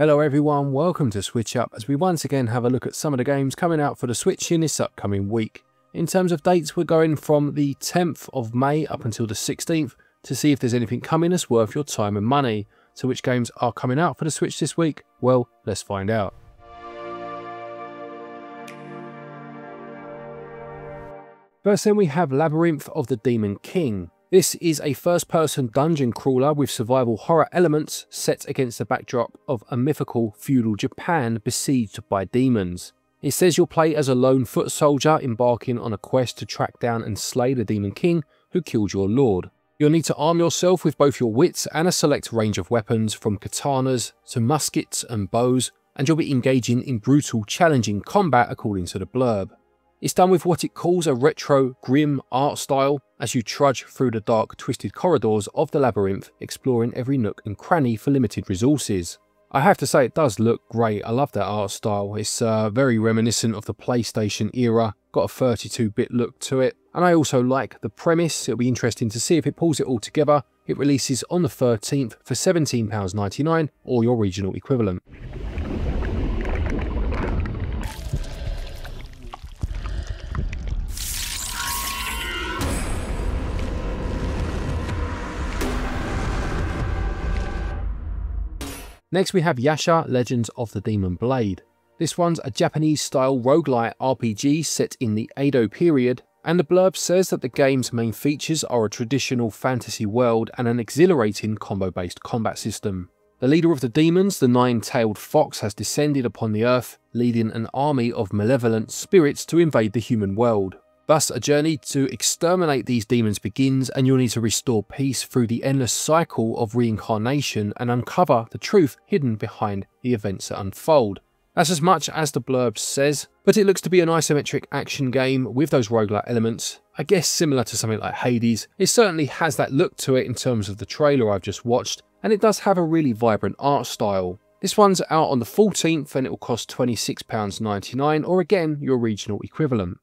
Hello everyone, welcome to SwitchUp as we once again have a look at some of the games coming out for the Switch in this upcoming week. In terms of dates, we're going from the 10th of May up until the 16th to see if there's anything coming that's worth your time and money. So which games are coming out for the Switch this week? Well, let's find out. First then we have Labyrinth of the Demon King. This is a first-person dungeon crawler with survival horror elements set against the backdrop of a mythical feudal Japan besieged by demons. It says you'll play as a lone foot soldier embarking on a quest to track down and slay the Demon King who killed your lord. You'll need to arm yourself with both your wits and a select range of weapons from katanas to muskets and bows, and you'll be engaging in brutal, challenging combat according to the blurb. It's done with what it calls a retro, grim art style as you trudge through the dark, twisted corridors of the labyrinth, exploring every nook and cranny for limited resources. I have to say it does look great. I love that art style. It's very reminiscent of the PlayStation era, got a 32-bit look to it, and I also like the premise. It'll be interesting to see if it pulls it all together. It releases on the 13th for £17.99 or your regional equivalent. Next we have Yasha, Legends of the Demon Blade. This one's a Japanese-style roguelite RPG set in the Edo period, and the blurb says that the game's main features are a traditional fantasy world and an exhilarating combo-based combat system. The leader of the demons, the nine-tailed fox, has descended upon the earth, leading an army of malevolent spirits to invade the human world. Thus, a journey to exterminate these demons begins, and you'll need to restore peace through the endless cycle of reincarnation and uncover the truth hidden behind the events that unfold. That's as much as the blurb says, but it looks to be an isometric action game with those roguelike elements. I guess similar to something like Hades. It certainly has that look to it in terms of the trailer I've just watched, and it does have a really vibrant art style. This one's out on the 14th and it will cost £26.99 or again your regional equivalent.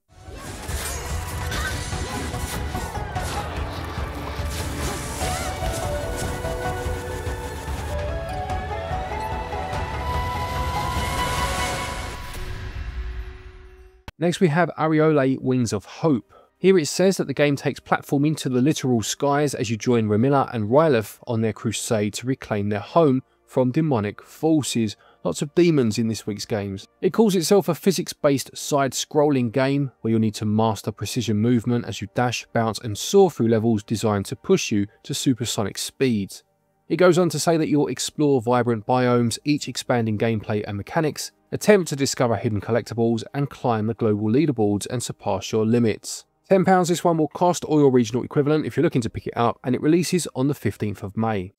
Next we have Aureole Wings of Hope. Here it says that the game takes platforming to the literal skies as you join Ramilla and Rylith on their crusade to reclaim their home from demonic forces. Lots of demons in this week's games. It calls itself a physics-based side-scrolling game where you'll need to master precision movement as you dash, bounce and soar through levels designed to push you to supersonic speeds. It goes on to say that you'll explore vibrant biomes, each expanding gameplay and mechanics, attempt to discover hidden collectibles and climb the global leaderboards and surpass your limits. £10 this one will cost or your regional equivalent if you're looking to pick it up, and it releases on the 15th of May.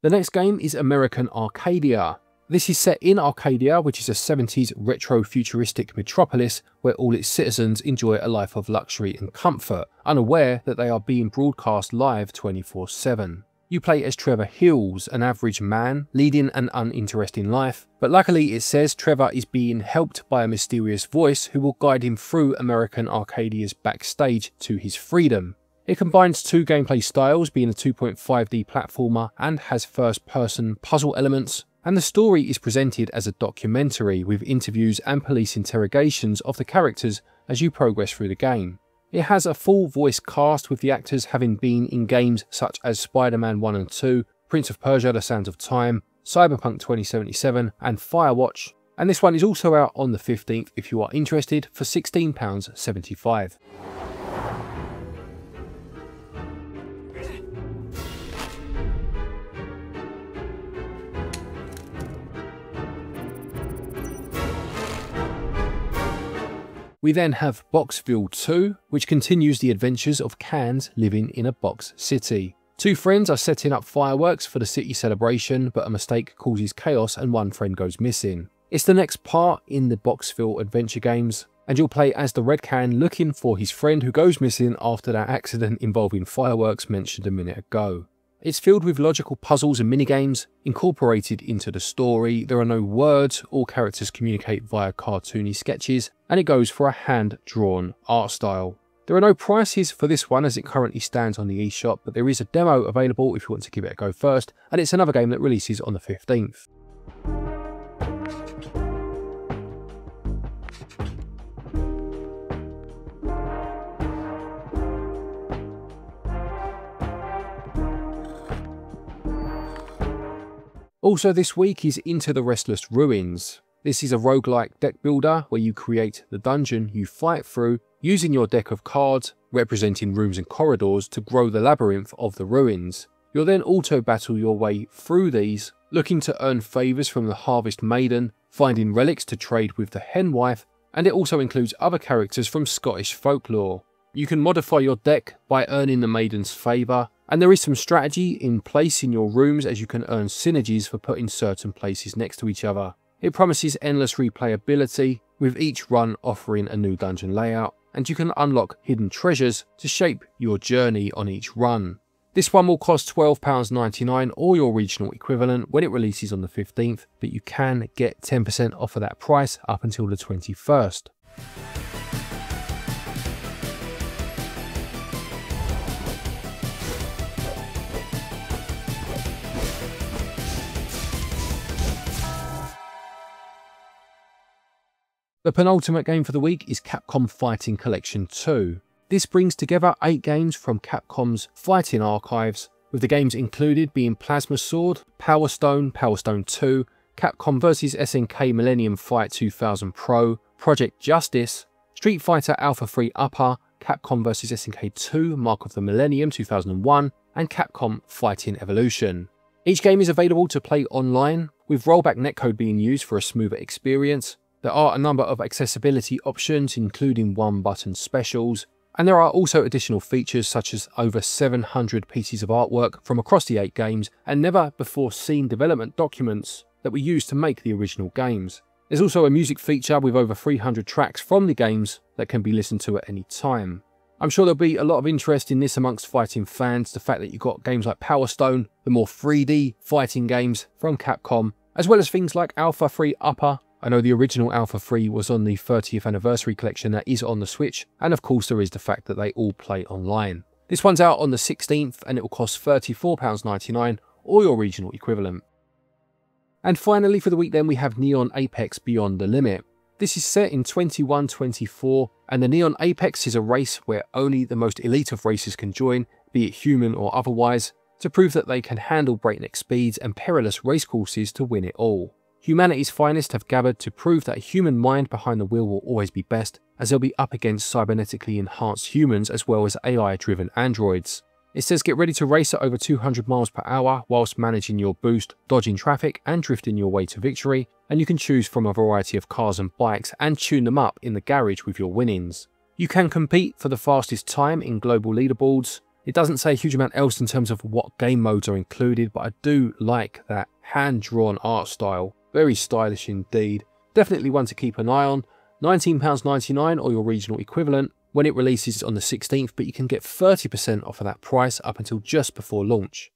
The next game is American Arcadia. This is set in Arcadia, which is a 70s retro-futuristic metropolis where all its citizens enjoy a life of luxury and comfort, unaware that they are being broadcast live 24/7. You play as Trevor Hills, an average man leading an uninteresting life, but luckily it says Trevor is being helped by a mysterious voice who will guide him through American Arcadia's backstage to his freedom. It combines two gameplay styles, being a 2.5D platformer and has first-person puzzle elements, and the story is presented as a documentary with interviews and police interrogations of the characters as you progress through the game. It has a full voice cast with the actors having been in games such as Spider-Man 1 and 2, Prince of Persia: The Sands of Time, Cyberpunk 2077 and Firewatch, and this one is also out on the 15th if you are interested for £16.75. We then have Boxville 2, which continues the adventures of cans living in a box city. Two friends are setting up fireworks for the city celebration, but a mistake causes chaos and one friend goes missing. It's the next part in the Boxville adventure games, and you'll play as the Red Can looking for his friend who goes missing after that accident involving fireworks mentioned a minute ago. It's filled with logical puzzles and minigames incorporated into the story. There are no words, all characters communicate via cartoony sketches, and it goes for a hand-drawn art style. There are no prices for this one as it currently stands on the eShop, but there is a demo available if you want to give it a go first, and it's another game that releases on the 15th. Also this week is Into the Restless Ruins. This is a roguelike deck builder where you create the dungeon you fight through using your deck of cards representing rooms and corridors to grow the labyrinth of the ruins. You'll then auto-battle your way through these, looking to earn favours from the Harvest Maiden, finding relics to trade with the Henwife, and it also includes other characters from Scottish folklore. You can modify your deck by earning the Maiden's favour, and there is some strategy in placing your rooms as you can earn synergies for putting certain places next to each other. It promises endless replayability, with each run offering a new dungeon layout, and you can unlock hidden treasures to shape your journey on each run. This one will cost £12.99 or your regional equivalent when it releases on the 15th, but you can get 10% off of that price up until the 21st. The penultimate game for the week is Capcom Fighting Collection 2. This brings together 8 games from Capcom's fighting archives, with the games included being Plasma Sword, Power Stone, Power Stone 2, Capcom vs SNK Millennium Fight 2000 Pro, Project Justice, Street Fighter Alpha 3 Upper, Capcom vs SNK 2 Mark of the Millennium 2001, and Capcom Fighting Evolution. Each game is available to play online, with rollback netcode being used for a smoother experience. There are a number of accessibility options, including one-button specials, and there are also additional features such as over 700 pieces of artwork from across the 8 games and never-before-seen development documents that were used to make the original games. There's also a music feature with over 300 tracks from the games that can be listened to at any time. I'm sure there'll be a lot of interest in this amongst fighting fans, the fact that you've got games like Power Stone, the more 3D fighting games from Capcom, as well as things like Alpha 3 Upper. I know the original Alpha 3 was on the 30th anniversary collection that is on the Switch, and of course there is the fact that they all play online. This one's out on the 16th and it will cost £34.99 or your regional equivalent. And finally for the week then we have Neon Apex Beyond the Limit. This is set in 2124 and the Neon Apex is a race where only the most elite of racers can join, be it human or otherwise, to prove that they can handle breakneck speeds and perilous racecourses to win it all. Humanity's finest have gathered to prove that a human mind behind the wheel will always be best, as they'll be up against cybernetically enhanced humans as well as AI-driven androids. It says get ready to race at over 200 miles per hour whilst managing your boost, dodging traffic and drifting your way to victory, and you can choose from a variety of cars and bikes and tune them up in the garage with your winnings. You can compete for the fastest time in global leaderboards. It doesn't say a huge amount else in terms of what game modes are included, but I do like that hand-drawn art style. Very stylish indeed. Definitely one to keep an eye on. £19.99 or your regional equivalent when it releases on the 16th, but you can get 30% off of that price up until just before launch.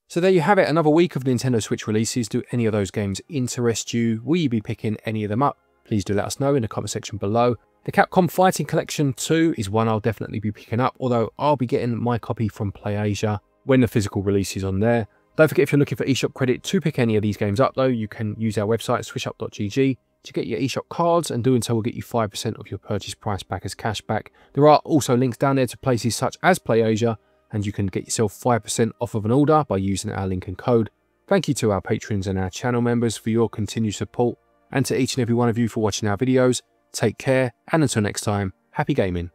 So there you have it, another week of Nintendo Switch releases. Do any of those games interest you? Will you be picking any of them up? Please do let us know in the comment section below. The Capcom Fighting Collection 2 is one I'll definitely be picking up, although I'll be getting my copy from PlayAsia when the physical release is on there. Don't forget, if you're looking for eShop credit to pick any of these games up though, you can use our website switchup.gg to get your eShop cards, and doing so will get you 5% of your purchase price back as cash back. There are also links down there to places such as PlayAsia, and you can get yourself 5% off of an order by using our link and code. Thank you to our patrons and our channel members for your continued support, and to each and every one of you for watching our videos. Take care, and until next time, happy gaming.